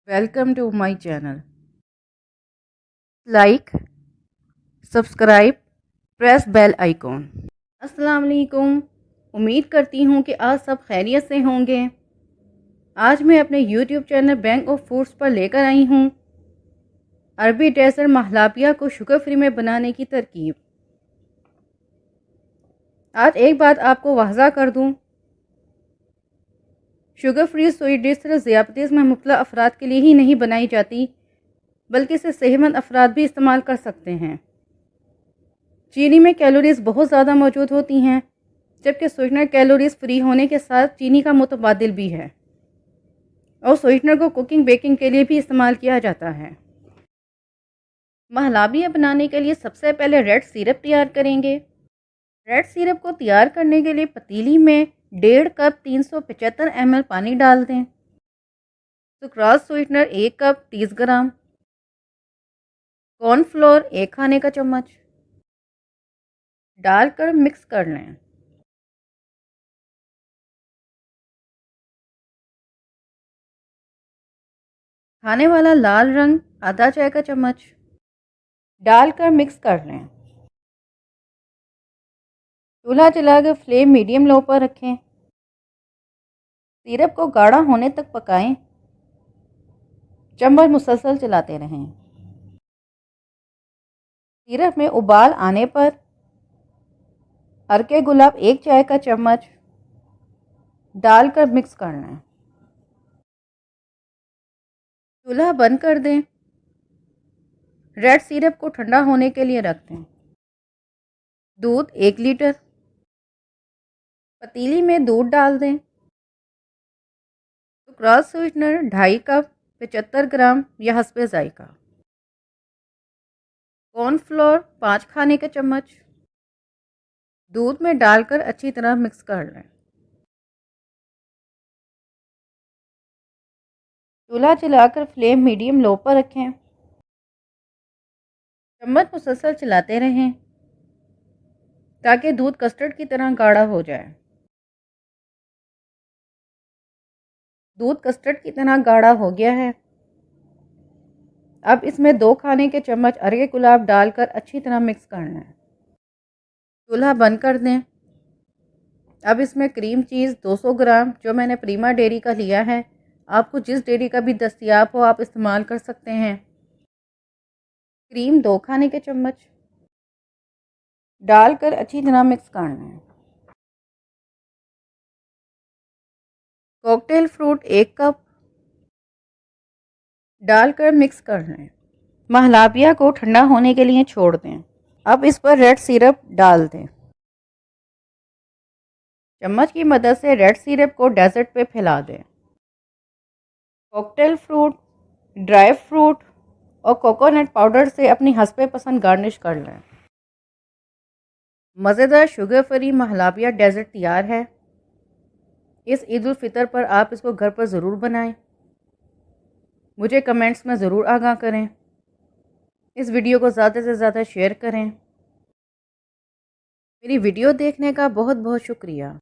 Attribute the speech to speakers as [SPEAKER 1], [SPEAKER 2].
[SPEAKER 1] Welcome to my channel. Like, subscribe, press bell icon. अस्सलाम वालेकुम। उम्मीद करती हूँ कि आज सब खैरियत से होंगे। आज मैं अपने YouTube channel bank of foods पर लेकर आई हूँ अरबी डेजर्ट महलाबिया को शुगर फ्री में बनाने की तरकीब। आज एक बात आपको वाज़ा कर दूँ, शुगर फ्री स्वीट डिश सिर्फ ज़ियादतीस में मुब्तला अफराद के लिए ही नहीं बनाई जाती, बल्कि इसे सेहतमंद अफराद भी इस्तेमाल कर सकते हैं। चीनी में कैलोरीज बहुत ज़्यादा मौजूद होती हैं, जबकि स्वीटनर कैलोरीज फ्री होने के साथ चीनी का मुतबादिल भी है और स्वीटनर को कुकिंग बेकिंग के लिए भी इस्तेमाल किया जाता है। महलाबिया बनाने के लिए सबसे पहले रेड सिरप तैयार करेंगे। रेड सिरप को तैयार करने के लिए पतीली में 1.5 कप 375 ml पानी डाल दें। सुक्राज स्वीटनर 1 कप 30 ग्राम, कॉर्नफ्लोर 1 खाने का चम्मच डालकर मिक्स कर लें। खाने वाला लाल रंग आधा चाय का चम्मच डालकर मिक्स कर लें। चूल्हा जलाकर फ्लेम मीडियम लो पर रखें। सिरप को गाढ़ा होने तक पकाएं। चम्मच मुसलसल चलाते रहें। सिरप में उबाल आने पर अरके गुलाब 1 चाय का चम्मच डालकर मिक्स कर लें। चूल्हा बंद कर दें। रेड सिरप को ठंडा होने के लिए रख दें। दूध 1 लीटर, पतीली में दूध डाल दें। सुक्राज स्वीटनर 2.5 कप 75 ग्राम या हस्बे जायका, कॉर्नफ्लोर 5 खाने के चम्मच दूध में डालकर अच्छी तरह मिक्स कर लें। चूल्हा जलाकर फ्लेम मीडियम लो पर रखें। चम्मच मुसलसल चलाते रहें ताकि दूध कस्टर्ड की तरह गाढ़ा हो जाए। दूध कस्टर्ड की तरह गाढ़ा हो गया है। अब इसमें 2 खाने के चम्मच अरके गुलाब डालकर अच्छी तरह मिक्स करना है। चूल्हा बंद कर दें। अब इसमें क्रीम चीज़ 200 ग्राम जो मैंने प्रीमा डेयरी का लिया है, आपको जिस डेयरी का भी दस्तयाब हो आप इस्तेमाल कर सकते हैं। क्रीम 2 खाने के चम्मच डालकर अच्छी तरह मिक्स करना है। कॉकटेल फ्रूट 1 कप डालकर मिक्स कर लें। महलाबिया को ठंडा होने के लिए छोड़ दें। अब इस पर रेड सिरप डाल दें। चम्मच की मदद से रेड सिरप को डेजर्ट पे फैला दें। कॉकटेल फ्रूट, ड्राई फ्रूट और कोकोनट पाउडर से अपनी हस्बे पसंद गार्निश कर लें। मज़ेदार शुगर फ्री महलाबिया डेजर्ट तैयार है। इस ईद उल फितर पर आप इसको घर पर ज़रूर बनाएं। मुझे कमेंट्स में ज़रूर आगाह करें। इस वीडियो को ज़्यादा से ज़्यादा शेयर करें। मेरी वीडियो देखने का बहुत बहुत शुक्रिया।